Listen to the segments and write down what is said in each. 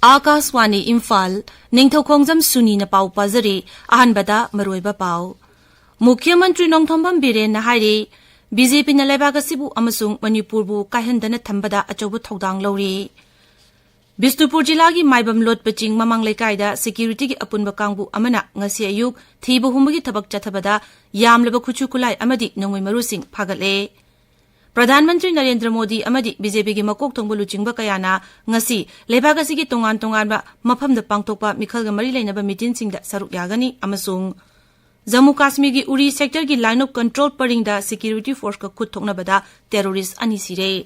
Akaswani Imphal Ningthoukhongjam Suni na pau pazari ahanbada maroiba pau. Mukhyamantri Nongthombam Biren na hairi BJP na leibak asibu amasung Manipur bu kaihandana thambada achobu thodang lori. Bisnupur jilagi maibam lot paching mamang lekaida security gi apunba kangbu amana ngasi ayuk thibu humbugi thabak chathabada yamlaba khuchu kulai amadi nongoi marusing phagale. Pradhan Mantri Narendra Modi amadi BJP gi makok thongbu luchingba kayana ngasi leibak asigi tongan ba maphamda pangthokpa mikhalga mari leinaba meeting singda saruk yagani amasung Jammu Kashmir gi Uri sector gi line of control paringda security force ka khut thoknabada terrorist ani sire.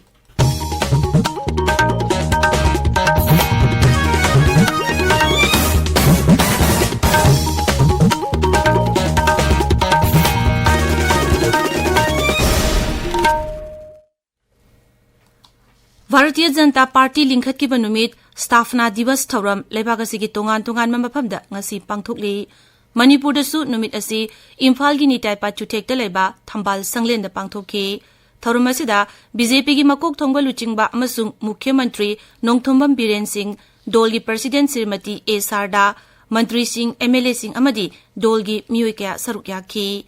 Bharatiya Janata Party lingkhat ki banumit Stafna Divas Thauram leibak asigi tongan maphamda ngasi pangthokli. Manipur dasu numit asi Imphal gi nitai pa chuthek ta leiba Thambal Sanglen da pangthokki. Thauram asida BJP gi makok thongba luchingba amasung Mukhya Mantri Nongthombam Biren Singh, Dol gi President Srimati A Sarda, Mantri Singh, MLA Singh amadi Dol gi miyoi kaya saruk yakhi.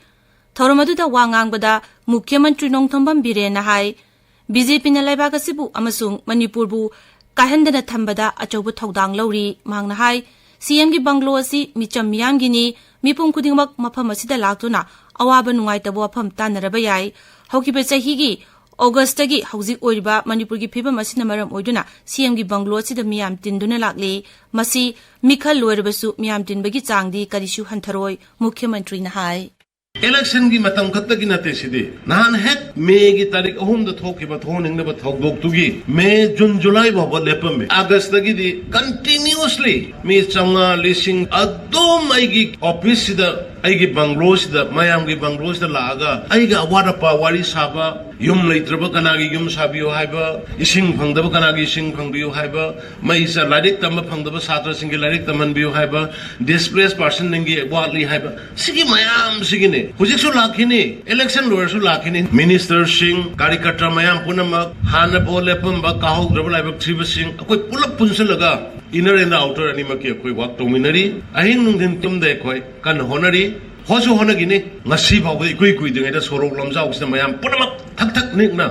Thauram aduda wa ngangbada Mukhya Mantri Nongthombam Biren na hai BJP na leibak asibu amasung Manipur bu kaihandana thambada achobu thodang lori mangna hai CM gi banglo asi micham miyam gini mipum khudingmak mapham asida laktuna awaba nungai tabo apham tanaraba yai hokibe chahi gi August gi hauzik oiriba Manipur gi phibam asina maram oiduna CM gi banglo asida miyam tinduna lakli masi mikhal loirabasu miyam tinbagi changdi karisu hantharoi Mukhya Mantri na hai Election gi matam khatta gi nate sidi nan hek May gi tarik ahum da thoki ba thoning na ba thokdok tugi May June July ba ba lepam August gi di continuously me changa lising adom ai gi office sida ai gi banglo sida mayam gi banglo sida laga ai ga wada pa wari saba yum leitraba kana gi yum sabiyo haiba ising phangdaba kana gi ising phangbiyo haiba mai sa ladik tamba phangdaba satra sing gi ladik taman biyo haiba displaced person ningi wali haiba sigi mayam sigi ne hujik su lakhini election lawyer su lakhini minister sing karikatra mayam punamak hana bole pamba kahok drabal aiba thriba sing akoi pulap punsalaga inner and outer animaki akoi wak tominari ahin nungdin tumde khoi kan honari hosu honagini ngasi bawo ikoi kui dingai da sorok lamjau sina mayam punamak thak thak nikna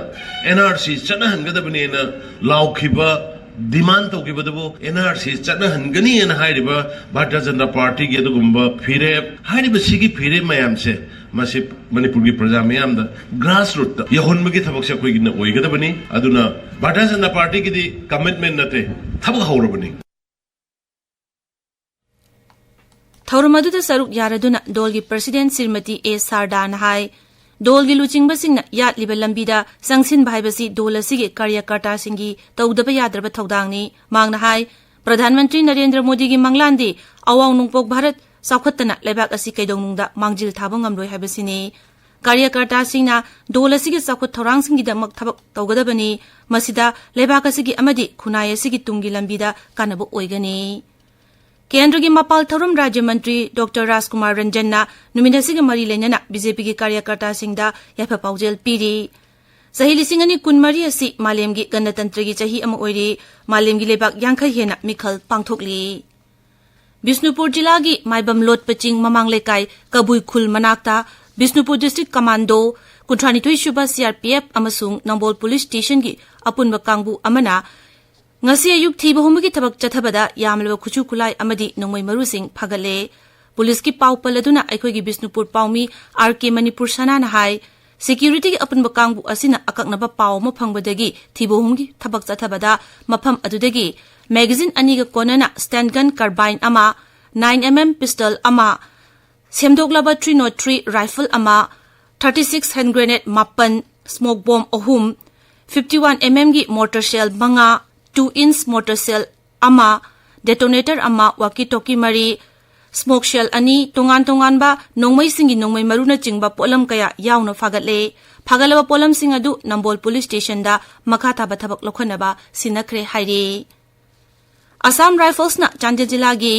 NRC chana hangadabani na laukhiba demand to give the NRC chana hangani and haiba Bharatiya Janata Party gi adugumba phire haiba sigi phire mayam se masip Manipur gi praja mayam da grassroots yahonmagi thabak se koi gina oigadabani aduna Bharatiya Janata Party gi di commitment nate thabak haurabani Thauramadu saruk yaraduna Dolgi President Srimati A Sarda na hai Dolgi luchingba singna yat liba lambida sangsin bhaibasi dolasigi karyakarta singi tawdaba yadraba thodangni mangna hai Pradhan Mantri Narendra Modi gi manglandi awang nungpok Bharat saukhattana leibak asi kaidongnungda mangjil thabang ngamloi haibasini karyakarta singna dolasigi saukhat thorang singi damak thabak tawgadabani masida leibak asigi amadi khunai asigi tunggi lambida kanabo oigani Kendra gi Mapal Thorum Rajya Mantri Dr. Rajkumar Ranjan na numinasi gi mari lenana BJP gi karyakarta singda yafa paujel piri sahili singani kunmari asi malem gi ganatantra gi chahi ama oiri malem gi lebak yankhai hena mikhal pangthokli Bisnupur jila gi maibam lot paching mamang lekai kabui khul manakta Bisnupur District Commando Kunthani Thoi Shuba CRPF amasung Nambol Police Station gi apunba kangbu amana ngasi ayuk thiba humagi thabak chathabada yamlaba khuchu kulai amadi nongmai marusing phagale police ki pau paladuna aikhoi gi Bisnupur paumi RK Manipur sana na hai security gi apunba kangbu asina akaknaba pau ma phangbadagi thiba humgi thabak chathabada mapham adudagi magazine ani ga konana stand gun carbine ama 9mm pistol ama semdoklaba 303 rifle ama 36 hand grenade mapan smoke bomb ohum 51mm gi mortar shell manga 2-inch mortar shell ama detonator ama walkie-talkie mari smoke shell ani tongan ba nongmai singi nongmai maruna chingba polam kaya yauna phagatle phagalaba polam sing adu Nambol Police Station da makha thaba thabak lokhanaba sinakre hairi Assam Rifles na Chandel jila gi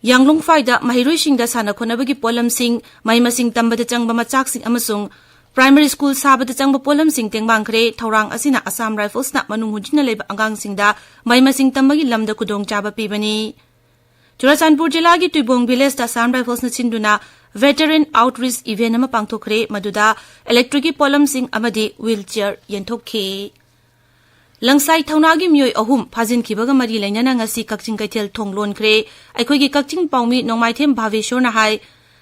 Yanglong Faida mahiroi singda sana khonabagi polam sing mai masing tambada changba machak sing amasung Primary school sabada changba polam sing tengbangkhre thorang asina Assam Rifles na manung hunjina leba angang singda mai masing tambagi lamda kudong chaba pibani. Churachandpur jila gi Tuibong village da Assam Rifles na chinduna veteran outreach event ama pangthokre maduda electric polam sing amadi wheelchair yenthokhe. Langsai thaunagi myoi ahum phajin khibaga mari lainana ngasi kakching kaithel thonglon khre aikhoigi kakching paumi nongmaithem bhaveshwar na hai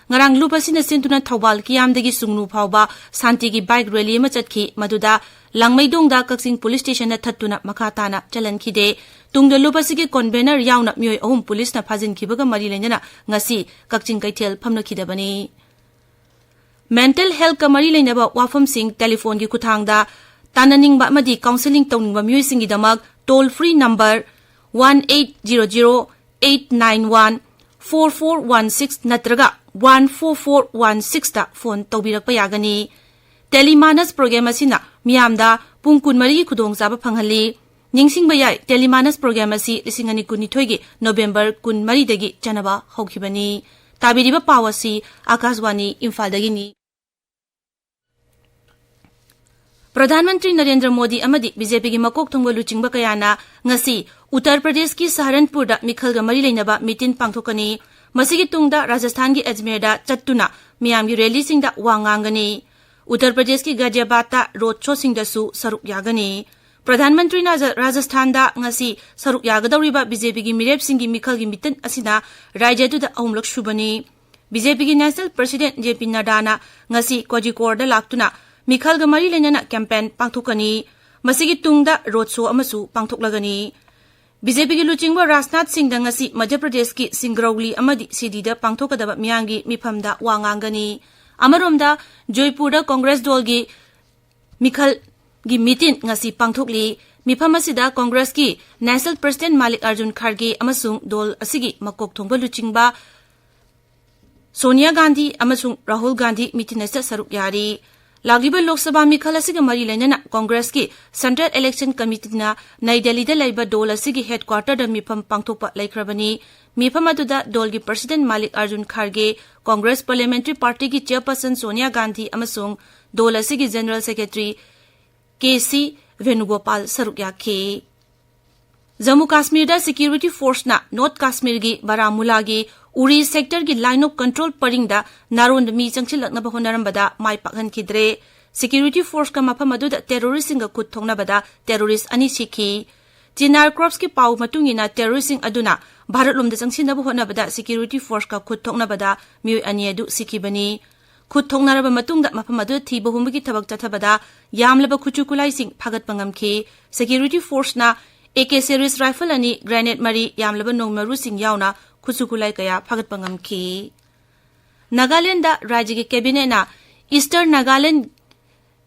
ngarang lupasina sentuna thawbal kiyamdagi sungnu phawba santigi bike rally ma chatkhi maduda langmaidongda kakching police station na thattuna makhatana chalankhide tungda lupasigi convener yauna myoi ahum police na phajin khibaga mari lainana ngasi kakching kaithel phamnakhidabani. Mental health ka mari lainaba wafam sing telephone gi kuthangda Tananing ba madi counseling tawning ba myoy singi damag toll free number 1800-891-4416 natraga 14416 da phone tawbirak payagani. Telemanas program asina miyamda pungkun mari kudong saba phanghali. Ningsing bayay Telemanas program asi lisingani kunithoy gi November kun mari dagi janaba hawkhibani. Tabiriba pawasi Akashwani Imphal dagini. Pradhanmantri Narendra Modi amadi BJP gi makok thongba luchingba kayana ngasi Uttar Pradesh ki Saharanpur da mikhalga mari leinaba meeting pangthokani masigi tungda Rajasthan gi Ajmer da chattuna miyam gi rally singda wangangani Uttar Pradesh ki Ghaziabad da road show singda su saruk yagani Pradhanmantri na Rajasthan da ngasi saruk yagadawriba BJP gi mirep singi mikhalgi mitin asina rajya du da ahumlak shubani BJP gi National President JP Nadda na ngasi Kozhikode da laktuna Mikhalga mari lainana campaign pangthokani masigi tungda road show amasu pangthoklagani BJP gi luchingba Rajnath Singh da ngasi Madhya Pradesh ki Singrauli amadi Sidi da pangthokadaba miyangi mifamda wangangani amaromda Joypur da Congress dol gi Mikhal gi meeting ngasi pangthokli mifam asida Congress ki National President Malik Arjun Kharge amasung dol asigi makok thongba luchingba Sonia Gandhi amasung Rahul Gandhi meeting asa saruk yari Lagiba Lok Sabha Mikhal asiga mari lainana Congress ki Central Election Committee na Nai Delhi da laiba dol asigi headquarter da mifam pangthokpa laikhrabani mifam aduda dol gi President Malik Arjun Kharge Congress Parliamentary Party ki Chairperson Sonia Gandhi amasung dol asigi General Secretary KC Venugopal saruk yakhe Jammu Kashmir da Security Force na North Kashmir gi Baramulla gi Uri sector gi line of control paring da narond mi changchilakna ba honarambada mai pakhan khidre security force ka mafam adu da terrorist singa khut thongna bada terrorist ani sikhi Chinar Crops ki pau matungina terrorist sing aduna Bharat lomda changchina ba honabada security force ka khut thongna bada mi ani adu sikhi bani khut thongna raba matungda mafam adu thi bahum gi thabak chathabada yamlaba khuchu kulai sing phagat pangam khi security force na AK series rifle ani grenade mari yamlaba nongmaru sing yauna Kusukulai kaya phagat pangam ki Nagaland da Rajya ki cabinet na Eastern Nagaland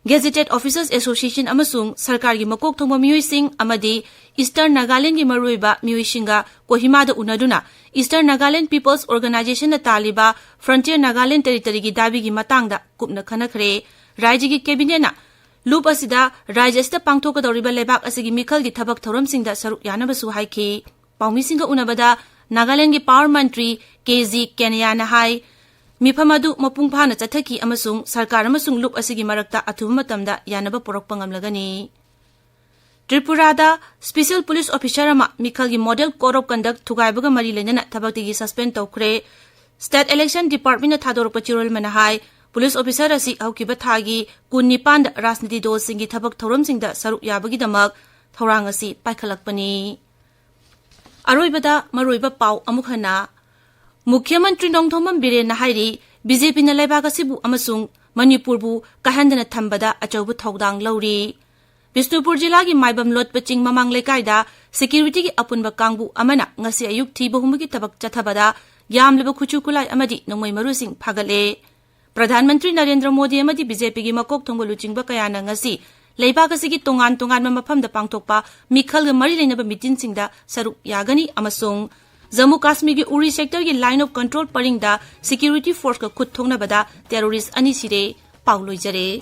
Gazetted Officers Association amasung sarkar gi makok thongba miyoi sing amadi Eastern Nagaland gi maruiba miyoi singa Kohima da unaduna Eastern Nagaland People's Organization na taliba Frontier Nagaland Territory gi dabi gi matangda kupna khanakhre Rajya gi cabinet na loop asida Rajya sta pangthoka dawriba lebak asigi mikhal gi thabak thoram singda saruk yanaba su haikhi paumi singa unabada Nagaland ki Power Mantri KZ Kenya na hai mifamadu mapung phana chathaki amasung sarkar amasung loop asigi marakta athum matamda yanaba porok pangamlagani Tripura da Special Police Officer ama mikhal gi Model Code of Conduct thugaibaga mari lenana thabakti gi suspend tawkhre State Election Department na thadorpa chirol manahai Police Officer asi haukiba thagi kunnipan da rajniti dol singi thabak thoram singda saruk yabagi damak thorang asi paikhalakpani Aroibada maroiba pau amukhana Mukhyamantri Nongthomam Biren na hairi BJP na laibaga sibu amasung Manipur bu kahandana thambada achaubu thogdang lauri Bishnupur jila gi maibam lot paching mamang lekaida security gi apunba kangbu amana ngasi ayuk thi bahumagi tabak chathabada yamleba khuchu kulai amadi nongmai marusing phagale Pradhanmantri Narendra Modi amadi BJP gi makok thongba luchingba kayana ngasi Leibaga sigi tongan mafamda pangthokpa mikhal ga mari leinaba meeting singda saruk yagani amasung Jammu Kashmir gi Uri sector gi line of control paringda security force ka khut thongna bada terrorist ani sire pauloi jare